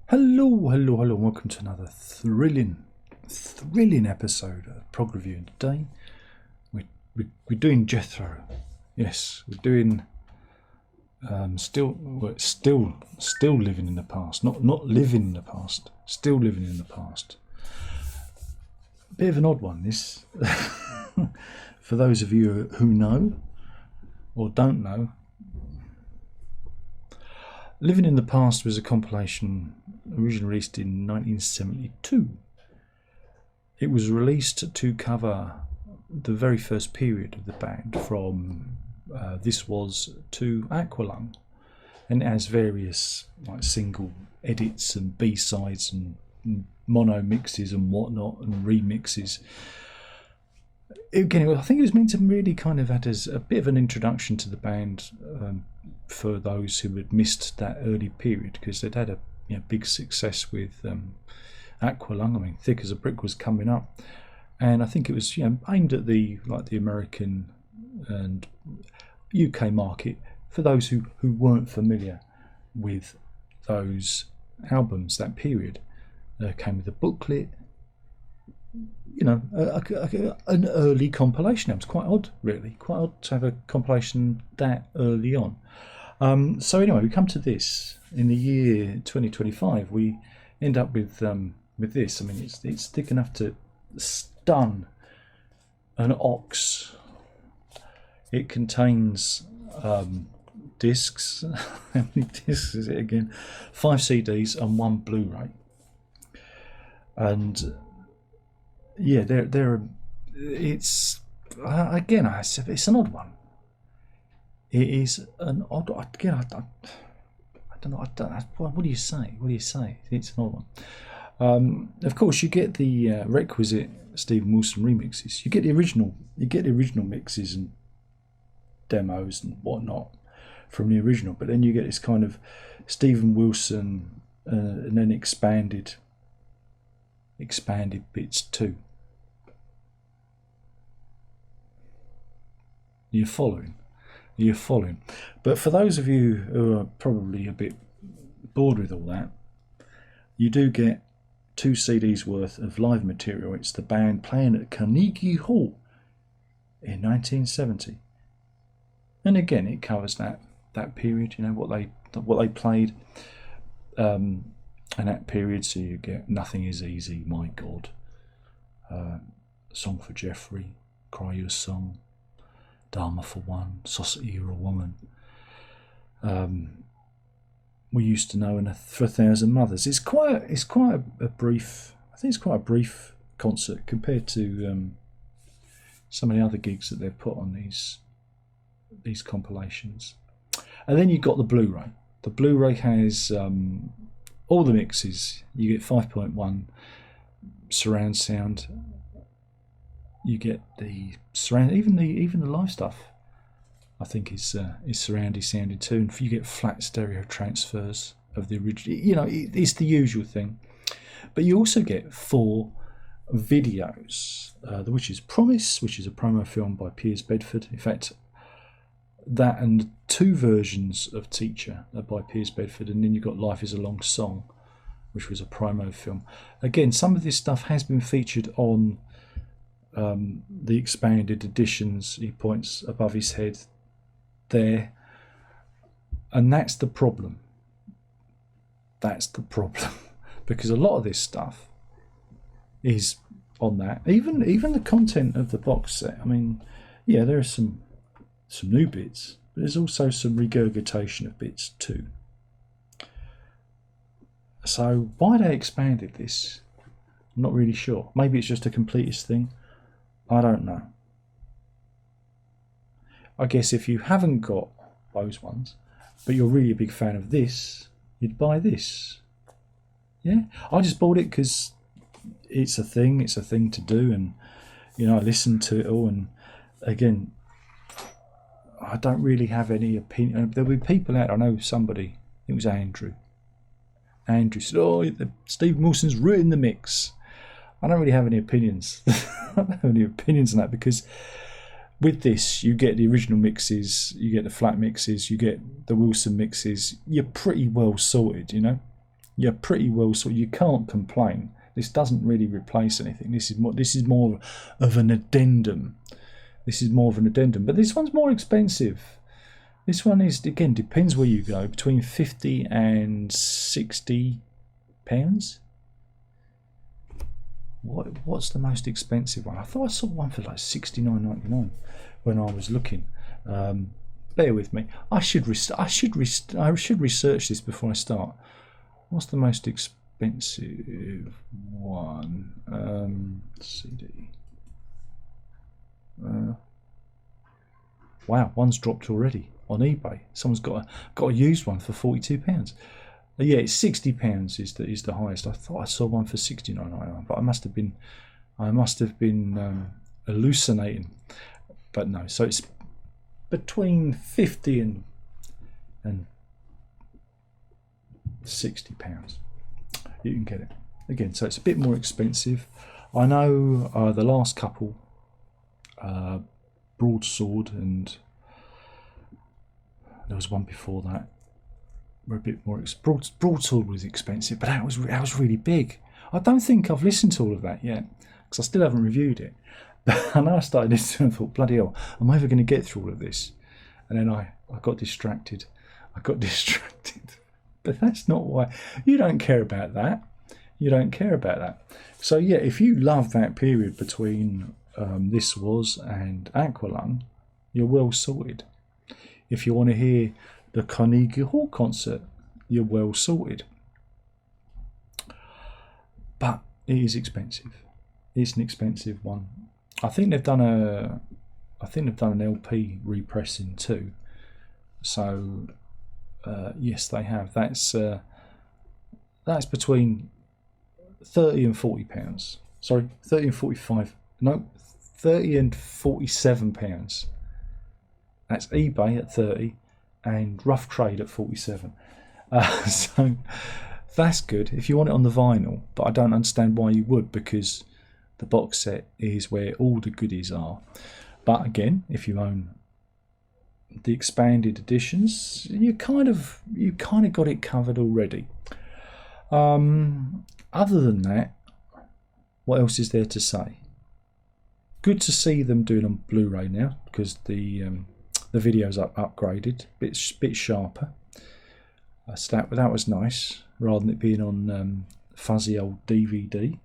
Hello, hello, hello, and welcome to another thrilling episode of PROG Review. And today we're doing Jethro. Yes, we're doing still living in the past. Not living in the past. Still living in the past. Bit of an odd one, this. For those of you who know or don't know, Living in the Past was a compilation originally released in 1972. It was released to cover the very first period of the band, from This Was to Aqualung, and it has various like single edits and B-sides and mono mixes and whatnot and remixes. Again, I think it was meant to really kind of act as a bit of an introduction to the band for those who had missed that early period, because they'd had a big success with Aqualung. I mean, Thick as a Brick was coming up, and I think it was aimed at the American and UK market for those who weren't familiar with those albums. That period came with a booklet. An early compilation. It was quite odd, really. Quite odd to have a compilation that early on. So anyway, we come to this in the year 2025. We end up with this. I mean, it's thick enough to stun an ox. It contains discs. How many discs is it again? 5 CDs and 1 Blu-ray. And it's again, it's an odd one. It is an odd. Again, I don't know. What do you say? It's an odd one. Of course, you get the requisite Steven Wilson remixes. You get the original mixes and demos and whatnot from the original, but then you get this kind of Steven Wilson and then expanded bits too. You're following. But for those of you who are probably a bit bored with all that, you do get 2 CDs worth of live material. It's the band playing at Carnegie Hall in 1970, and again it covers that period. What they played in that period. So you get Nothing Is Easy, My God, Song for Jeffrey, Cry Your Song, Dharma for One, Society You're a Woman, We Used to Know, and For a Thousand Mothers. It's quite a brief. I think it's quite a brief concert compared to some of the other gigs that they've put on these compilations. And then you've got the Blu-ray. The Blu-ray has all the mixes. You get 5.1 surround sound. You get the surround, even the live stuff, I think is surroundy sounding too. And you get flat stereo transfers of the original. It's the usual thing. But you also get 4 videos. The Witch's Promise, which is a promo film by Piers Bedford. In fact, that and 2 versions of Teacher by Piers Bedford, and then you've got Life Is a Long Song, which was a promo film. Again, some of this stuff has been featured on the expanded editions. He points above his head there, and that's the problem. Because a lot of this stuff is on that. Even the content of the box set. I mean, there are some new bits, but there's also some regurgitation of bits too. So why they expanded this, I'm not really sure. Maybe it's just a completist thing. I don't know. I guess if you haven't got those ones, but you're really a big fan of this, you'd buy this. Yeah, I just bought it because it's a thing to do, and I listened to it all. And again, I don't really have any opinion. There'll be people out. I know somebody. It was Andrew. Andrew said, "Oh, Steve Wilson's ruined the mix." I don't really have any opinions. I don't have any opinions on that, because with this, you get the original mixes, you get the flat mixes, you get the Wilson mixes. You're pretty well sorted, you're pretty well sorted. You can't complain. This doesn't really replace anything. This is more of an addendum. This is more of an addendum, but this one's more expensive. This one is, again, depends where you go, between 50 and 60 pounds. What's the most expensive one? I thought I saw one for like $69.99 when I was looking. Bear with me. I should research this before I start. What's the most expensive one? CD. Wow, one's dropped already on eBay. Someone's got a used one for £42. Yeah, it's £60 is the highest. I thought I saw one for $69.99, but I must have been hallucinating. But no, so it's between 50 and £60. You can get it again. So it's a bit more expensive. I know the last couple, Broadsword, and there was one before that, were a bit more. Broadsword was expensive, but that was really big. I don't think I've listened to all of that yet because I still haven't reviewed it. And I started listening and thought, bloody hell, am I ever going to get through all of this? And then I got distracted. But that's not why. You don't care about that. So yeah, if you love that period between This Was and Aqualung, you're well sorted. If you want to hear the Carnegie Hall concert, you're well sorted. But it is expensive. It's an expensive one. I think they've done an LP repressing too. So yes, they have. That's between £30 and £40. Sorry, 30 and 45. No, 30 and £47. That's eBay at 30 and rough trade at 47. So that's good if you want it on the vinyl. But I don't understand why you would, because the box set is where all the goodies are. But again, if you own the expanded editions, you kind of got it covered already. Other than that, what else is there to say? Good to see them doing on Blu-ray now, because the video's upgraded, bit sharper. So that was nice, rather than it being on fuzzy old DVD.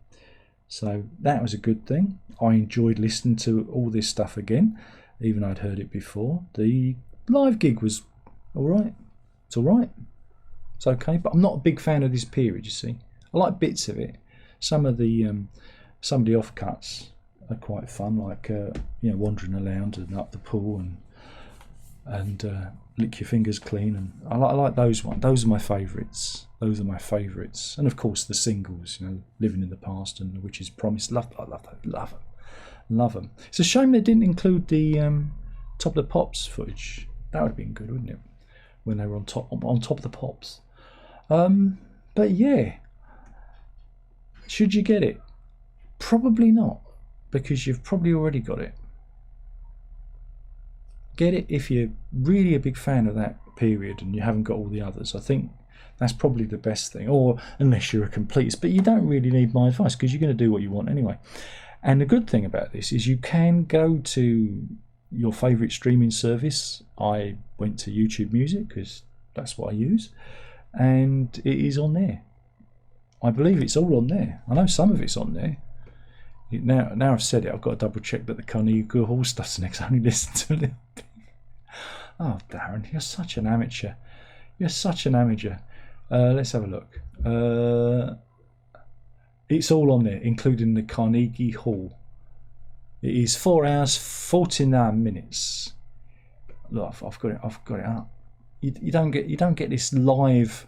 So that was a good thing. I enjoyed listening to all this stuff again, even though I'd heard it before. The live gig was alright. It's alright. It's okay, but I'm not a big fan of this period, you see. I like bits of it. Some of the offcuts are quite fun, like wandering around and up the pool and lick your fingers clean, and I like those ones. Those are my favourites. And of course the singles, Living in the Past and Which Is Promised. Love them. It's a shame they didn't include the Top of the Pops footage. That would have been good, wouldn't it? When they were on top of the Pops. But yeah, should you get it? Probably not, because you've probably already got it. Get it if you're really a big fan of that period and you haven't got all the others. I think that's probably the best thing, or unless you're a completist, but you don't really need my advice because you're going to do what you want anyway. And the good thing about this is you can go to your favourite streaming service. I went to YouTube Music because that's what I use, and it is on there. I believe it's all on there. I know some of it's on there. Now I've said it, I've got to double check that the Carnegie Hall stuff's next. I only listen to a little bit. Oh, Darren, you're such an amateur. Let's have a look. It's all on there, including the Carnegie Hall. It is 4 hours 49 minutes. Look, I've got it up. You don't get this live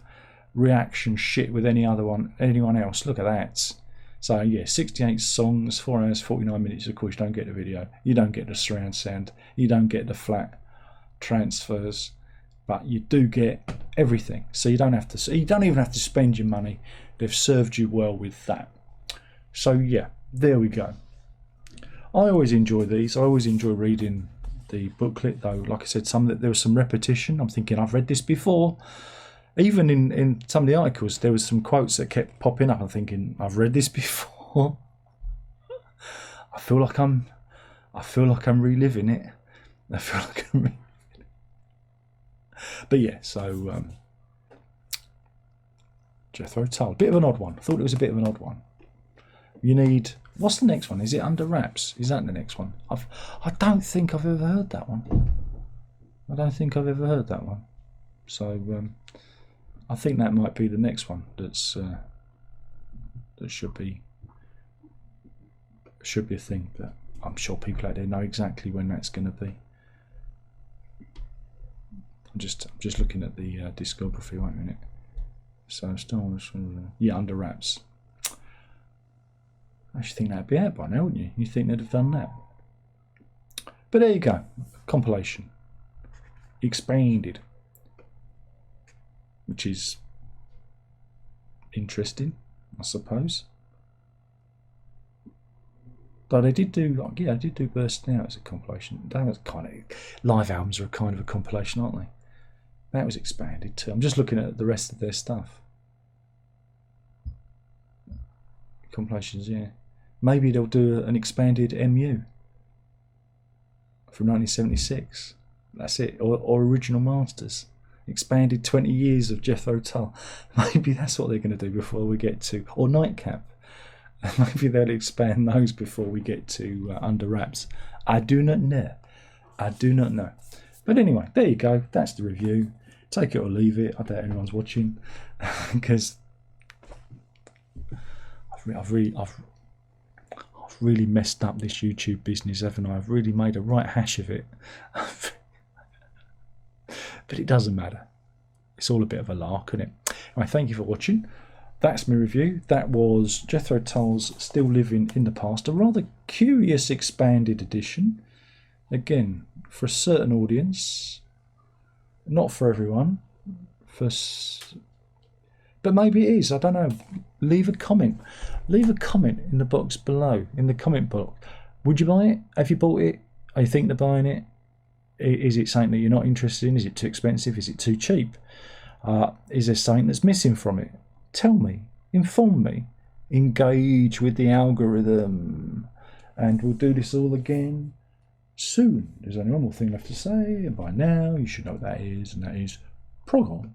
reaction shit with anyone else. Look at that. So yeah, 68 songs, 4 hours 49 minutes. Of course, you don't get the video. You don't get the surround sound. You don't get the flat transfers, but you do get everything. So you don't even have to spend your money. They've served you well with that. So yeah, there we go. I always enjoy these. I always enjoy reading the booklet, though. Like I said, there was some repetition. I'm thinking I've read this before, even in some of the articles, there was some quotes that kept popping up. I'm thinking, I've read this before. I feel like I'm reliving it. I feel like I'm reliving it. But yeah, so Jethro Tull, bit of an odd one. I thought it was a bit of an odd one. You need, what's the next one? Is it Under Wraps? Is that the next one? I don't think I've ever heard that one. I don't think I've ever heard that one. So I think that might be the next one. That should be a thing. But I'm sure people out there know exactly when that's going to be. I'm just looking at the discography. Wait a minute. So Star Wars, yeah, Under Wraps. I should think that'd be out by now, wouldn't you? You think they'd have done that? But there you go, compilation, expanded, which is interesting, I suppose. Though they did do, yeah, they did do Bursting Out as a compilation. That was kind of, live albums are kind of a compilation, aren't they? That was expanded too. I'm just looking at the rest of their stuff. Compilations, yeah. Maybe they'll do an expanded MU from 1976. That's it. Or original masters. Expanded 20 years of Jethro Tull. Maybe that's what they're going to do before we get to... Or Nightcap. Maybe they'll expand those before we get to Under Wraps. I do not know. I do not know. But anyway, there you go. That's the review. Take it or leave it. I doubt anyone's watching. Because I've really messed up this YouTube business, haven't I? I've really made a right hash of it. But it doesn't matter. It's all a bit of a lark, isn't it? Anyway, thank you for watching. That's my review. That was Jethro Tull's Still Living in the Past, a rather curious expanded edition. Again, for a certain audience, not for everyone. But maybe it is. I don't know. Leave a comment. Leave a comment in the box below, in the comment box. Would you buy it? Have you bought it? Are you thinking of buying it? Is it something that you're not interested in? Is it too expensive? Is it too cheap? Is there something that's missing from it? Tell me. Inform me. Engage with the algorithm. And we'll do this all again soon. There's only one more thing left to say, and by now you should know what that is, and that is PROG on.